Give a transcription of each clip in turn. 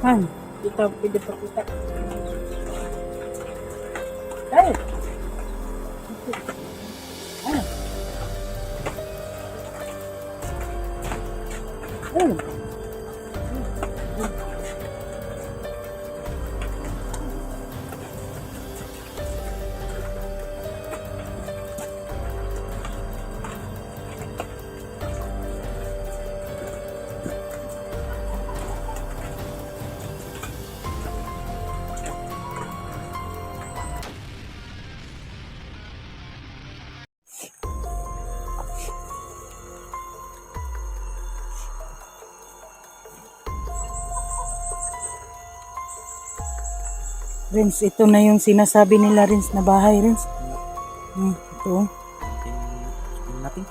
Han, kita pwede pa kita. Ay. Ay. Ay. Rins, ito na yung sinasabi nila, Rins, na bahay, Rins. Ito. Natin.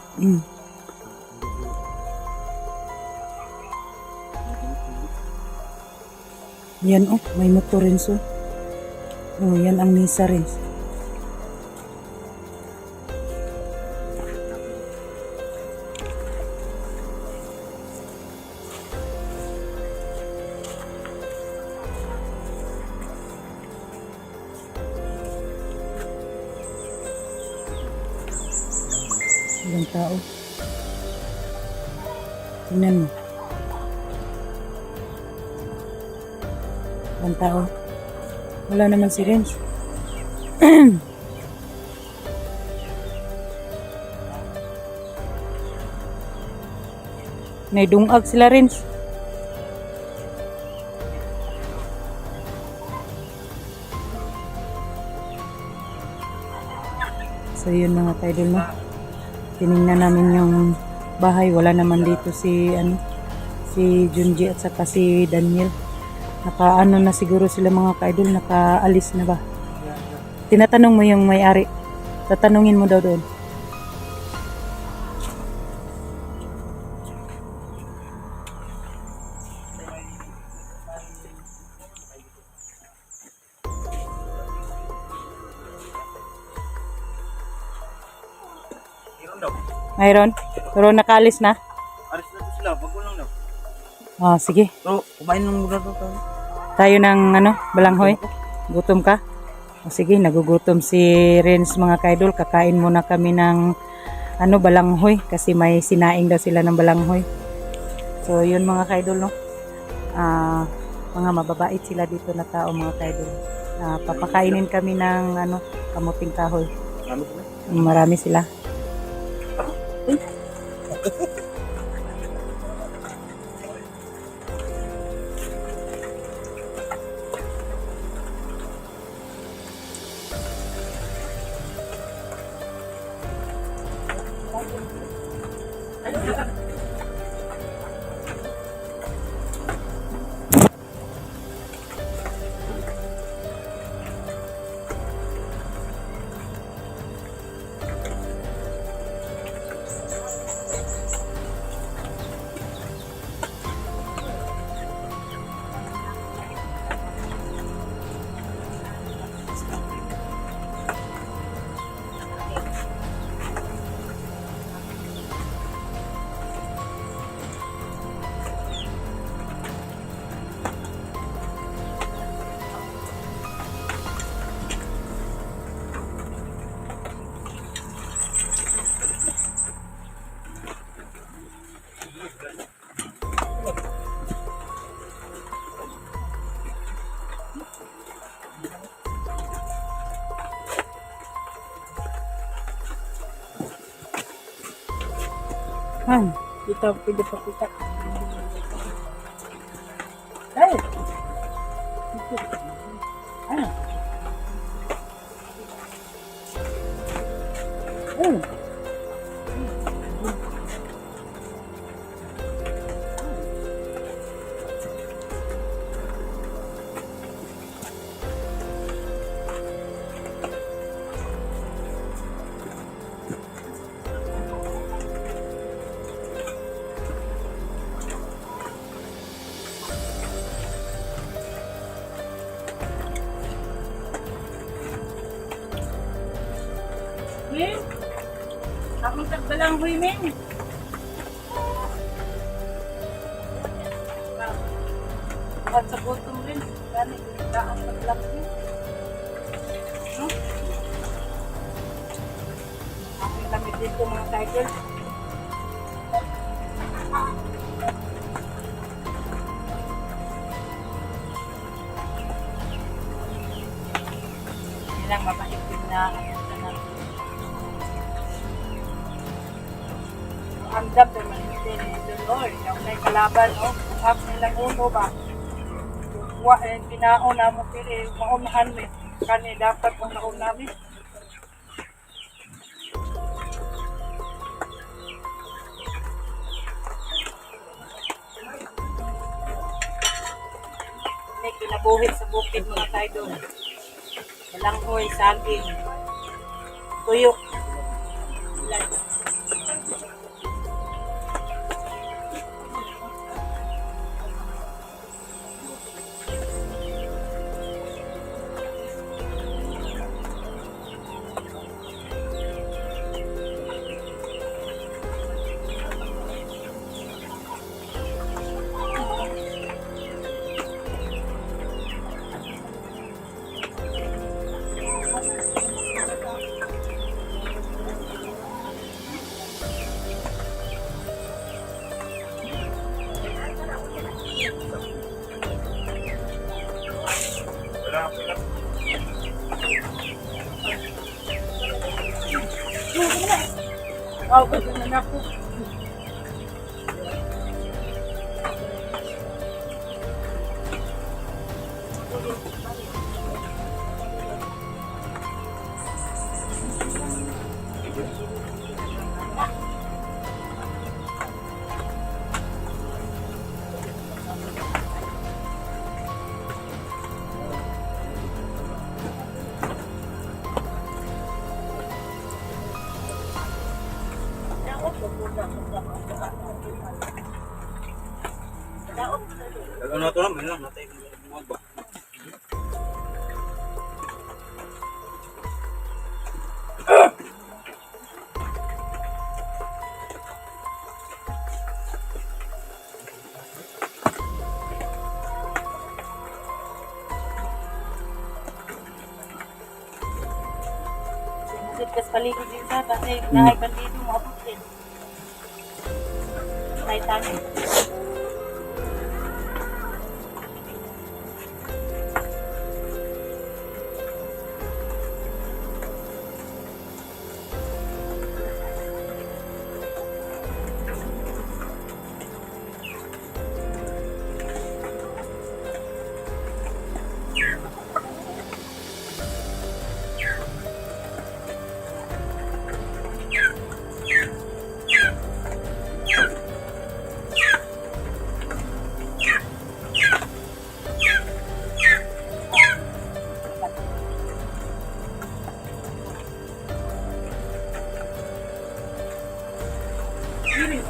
Yan, oh, may motor, Rins, oh. Oh, yan ang misa, Rins. Ilang tao. Tingnan mo. Ilang tao. Wala naman si Renz. Naidungag sila, Renz. So yun mga kaidol, no? Tinignan namin yung bahay, wala naman dito si si Junji at saka si Daniel. Nakaano na siguro sila mga kaidol, nakaalis na ba? Tinatanong mo yung may-ari. Tatanungin mo daw doon. Mayroon? Pero nakaalis na? Alis na sila, bago lang daw. Oh, sige. Pero kumain lang muna daw tayo. Tayo ng balanghoy. Gutom ka? O sige, nagugutom si Renz mga kaidol. Kakain muna kami ng balanghoy kasi may sinaing daw sila ng balanghoy. So yun mga kaidol, no. Mga mababait sila dito na tao mga kaidol. Papakainin kami ng kamuting kahoy. Marami sila. Han, kita pwede pa kita. Ay! Ay! Ay! Min, akong tagbalang huy, Min. Dapat sa gutom rin. Gani, daan maglaki. No? Aking lamig dito mga kaidol. Hindi lang mabait din na andap naman din ito, Lord. Yung may kalaban, up nilang uno ba? Pinaon na mo pili, maunahan mo. Kani dapat kung naon namin. May kinabuhi sa bukid mga tayo. Balanghoy, saging, tuyok. Ilan. Oh, gusto na ako. Ano na ito naman lang, natay kung buwag ba? Kas paligid din sa kasi nahay bandido mo abot din. Nahay tanin.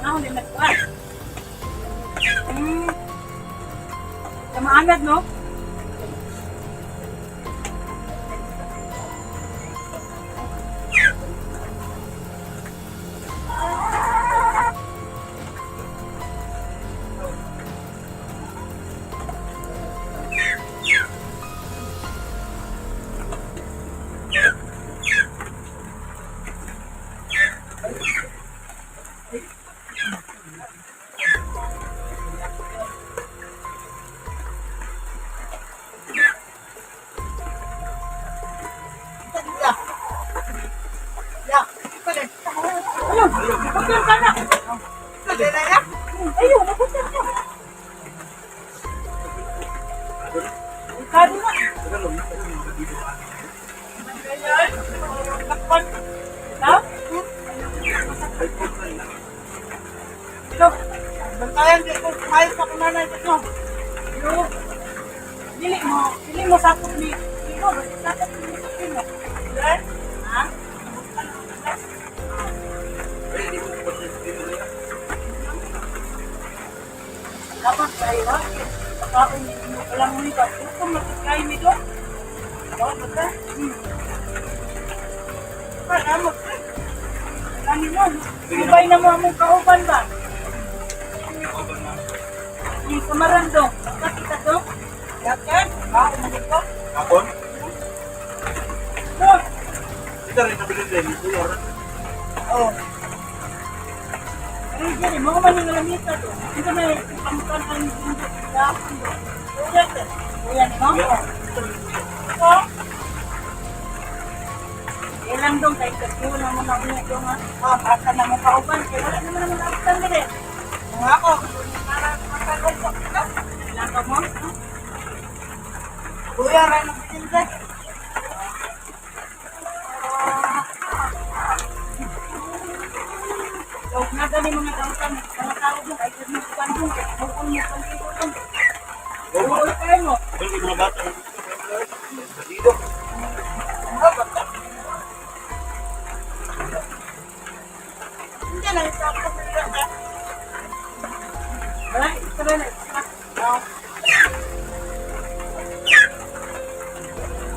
Ako din nagkuhan. Kamaanad, no? Ayun, napunta siya. Kado na. Lakpan. Ha? Ito. Bantayan dito. Kumayos sa kunanay dito. Ito. Dili mo sakot ni. Ito. Sakot ni. Ito. Ha? Dapat tayo ha? Pagkaon mo alam mo ito. Kung matagay mo ito. Dapat ba? Paramot ka. Kami mo. Subay na mo among kauban ba? Yung kamarandong. Bakit ito? Yakin? Umalit ko? Kapon? Ito rin nabilin din. Ular. Oo. Ay, dyan, mga maningalamita to. Ito na yung pangkan ang bundok. Dahon doon. Uyan din. Uyan mo? Oo. Ilang doon kayo kasi wala mo na ulit doon ha. Baka na mo kauban. Kaya wala naman naman nakasang din eh. Mga ako. Para makakal ko. Ilang ka mo? Kuya, rin ang pitinda. So, nagali mga kautan. Mga tao doon. Ay, kasi mga kuwan doon. Bukol mo kung dito doon. Bukol kayo mo. Ito yung mga bata. Dito. Hindi na, isa ako sa iyo. Wala, isa rin na. Oo.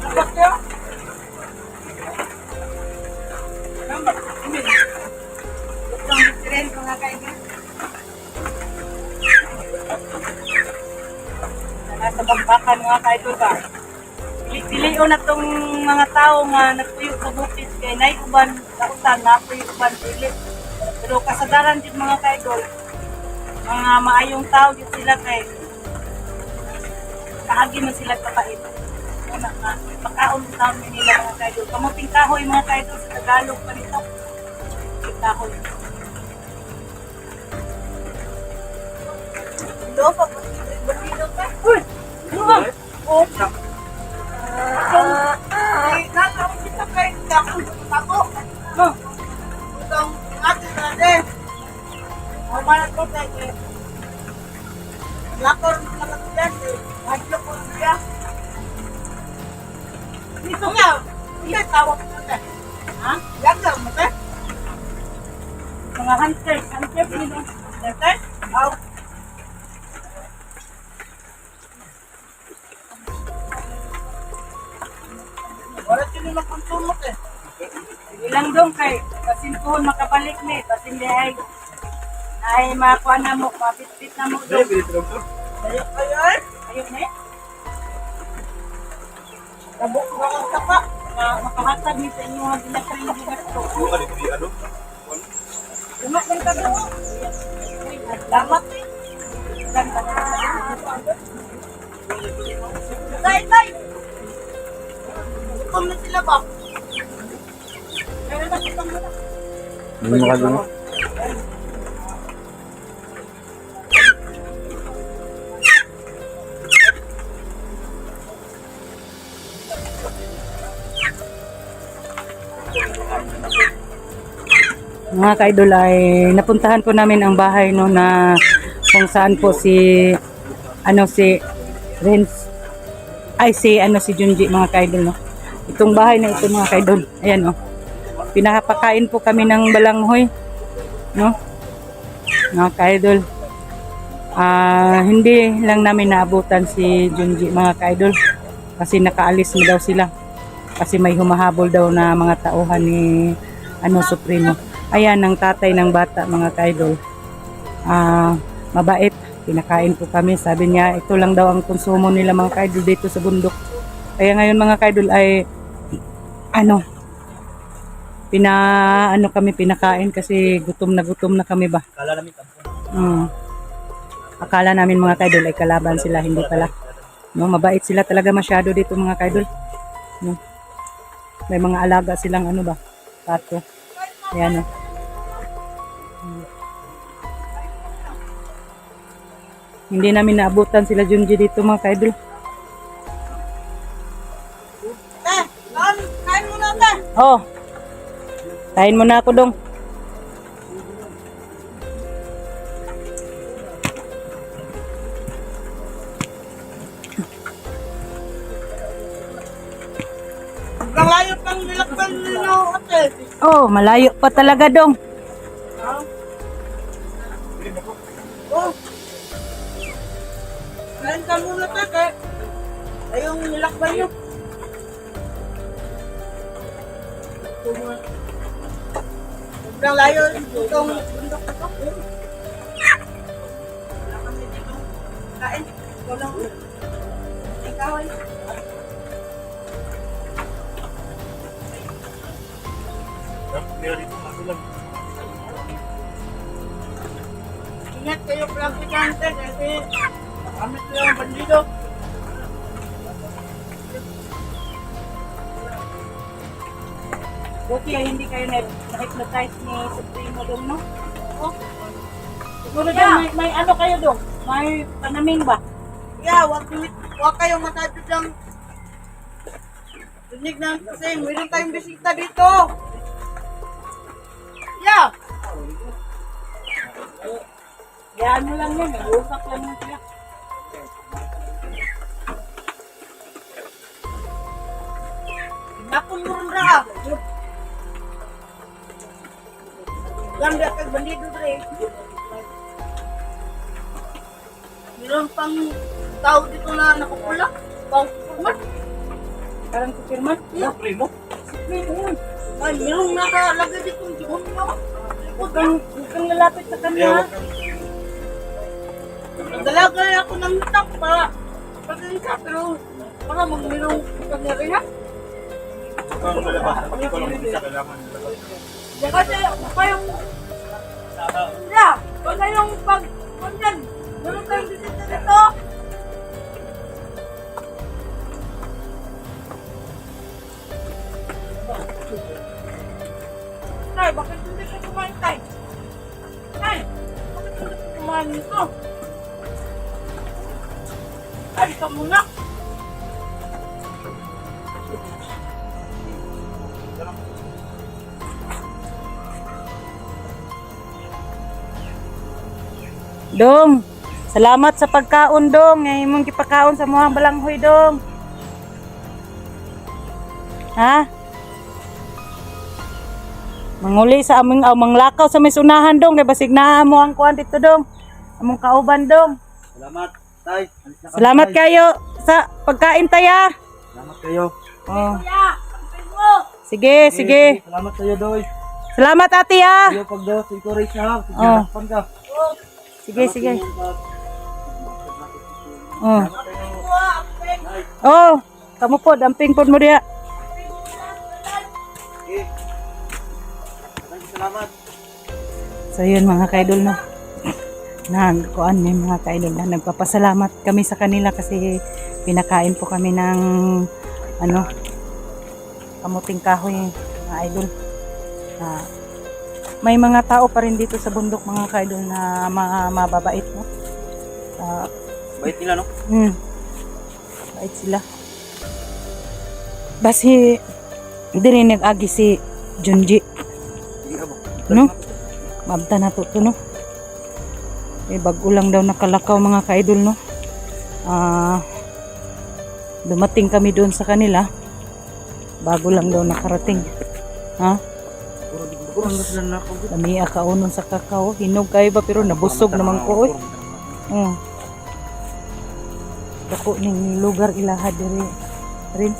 Dapat yun? Dapat, hindi. Itong diferent mga kaibigan. Nasa bagbakan mga kaibigan ba? Pili-o na tong mga tao nga nagpuyo sa bukid kay naiuban kautan na puyo uban dili. Pero kasadaran din mga kaidol, mga maayong tao din sila kay kaagi man sila kapait. Una nga, pagkaon tao nila mga kaidol. Kamuting kahoy mga kaidol sa Tagalog pa nito. Kamuting kahoy. Ito pa po. Bandido ka? Uy! Ano ba? Oh! Nakawin kita kay Dakon sa ako. No. Itong atin na din. Mamanat ko tayo. Lakor na katulan. Hadlo ko siya. Dito nga. Hindi tawag ko na. Ha? Yaga mo ba? Mga hunters. Hunters nila. Hunters? Oo. Wala sila magpuntumot eh. Ilang dong kay pasintuhon makabalik ni. Pasindi ay makuha na mo, mapit-pit na mo Dito, doon. dito, dito. Ayun? Ayun eh. Tabok ko ang sapa. Makahatag ni sa inyo mga ginatry na ginatro. Buka dito, di ano? Lumak ng tabi. Lamat eh. Ganda na. Tay, tay! Gutom na sila ba? Kaya na gutom na. Hindi makagawa. Mga ka-idol ay napuntahan po namin ang bahay no na kung saan po si Renz ay si Junji mga ka-idol no. Itong bahay na ito mga ka-idol. Ayan oh. Pinapakain po kami ng balanghoy no. Mga ka-idol. Hindi lang namin naabutan si Junji mga ka-idol kasi nakaalis mo daw sila. Kasi may humahabol daw na mga tauhan ni Supremo. Ayan ang tatay ng bata mga kaidol. Mabait. Pinakain po kami. Sabi niya ito lang daw ang konsumo nila mga kaidol dito sa bundok. Kaya ngayon mga kaidol ay kami pinakain kasi gutom na kami ba. Kala namin kampo. Akala namin mga kaidol ay kalaban sila, hindi pala. No, mabait sila talaga masyado dito mga kaidol. No. May mga alaga silang pato. Ayan o. Hindi namin naabutan sila Junji dito mga kaidol. Kain mo na ta. Oh. Kain mo na ako dong. Ang layo pang nilakban nyo ate. Oh, malayo pa talaga dong. Oh. Kain ka muna ta kaya ayong nilakban nyo. Sobrang layo itong bundok na to. Wala kami dito. Kain. Walang kahoy. Meron dito kasi lang. Ingat kayo praktikante kasi kami sila ang bandido. Buti ay hindi kayo na-hypnotize ni Supremo dong, no? Oo. Siguro dong, may ano kayo dong? May panaming ba? Yeah, wag kayong matadod lang. Rinig na kasi meron tayong bisita dito. Yeah. Yan mo lang yun, nag-uusap lang yun sila. Nakumurun ra. Lang dia kay bandido dre. Meron pang tao dito na nakupula. Pang kupulman. Parang kupirman. Primo? Supremo yun. Ay, meron nakalagay dito yung demonyo. Huwag kang lalapit sa kanya. Nagdalaga ako ng tak para pagkita pero para magmirong kapangyarihan. Ikaw sa labas. Pag ikaw lang mag-isa, kailangan labas. Kasi kayong yeah, wag kayong pag kunyan. Meron tayong bisita dito. Tay, bakit hindi ka kumain, Tay? Tay, bakit hindi ka kumain nito? Ay, ka muna. Dong, salamat sa pagkaon dong. Ngay imong gipakaon sa mga balanghoy dong. Ha? Manguli sa aming manglakaw sa may sunahan dong kay basig naa mo ang kuan dito dong. Among kauban dong. Salamat, Tay. Alis na kami, Salamat Tay. kayo sa pagkain taya. Salamat kayo. Oh. Kuya, kampin mo. Sige, sige. Salamat sa'yo, Doy. Salamat ate ha. Sa'yo pag daw, encourage na ha. Sige, Oh. takpan ka. Sige, sige. Oh. Salamat kayo. Oh, kamu po damping pod mo diha. Okay. Salamat. So yun mga kaidol no. Nagkuan may mga kaidol na nagpapasalamat kami sa kanila kasi pinakain po kami ng ano kamuting kahoy mga idol. May mga tao pa rin dito sa bundok mga kaidol na mababait no. Bait nila, no? Bait sila. Basi diri nag-agi si Junji. Sige, abo. No? Mabta na to no. Bago lang daw nakalakaw mga ka-idol no. Dumating kami doon sa kanila. Bago lang daw nakarating. Ha? Kurang na sila na ako. Lamia kaunon sa kakao. Hinog kayo ba pero nabusog naman ko. Dako ning lugar ilaha diri rin.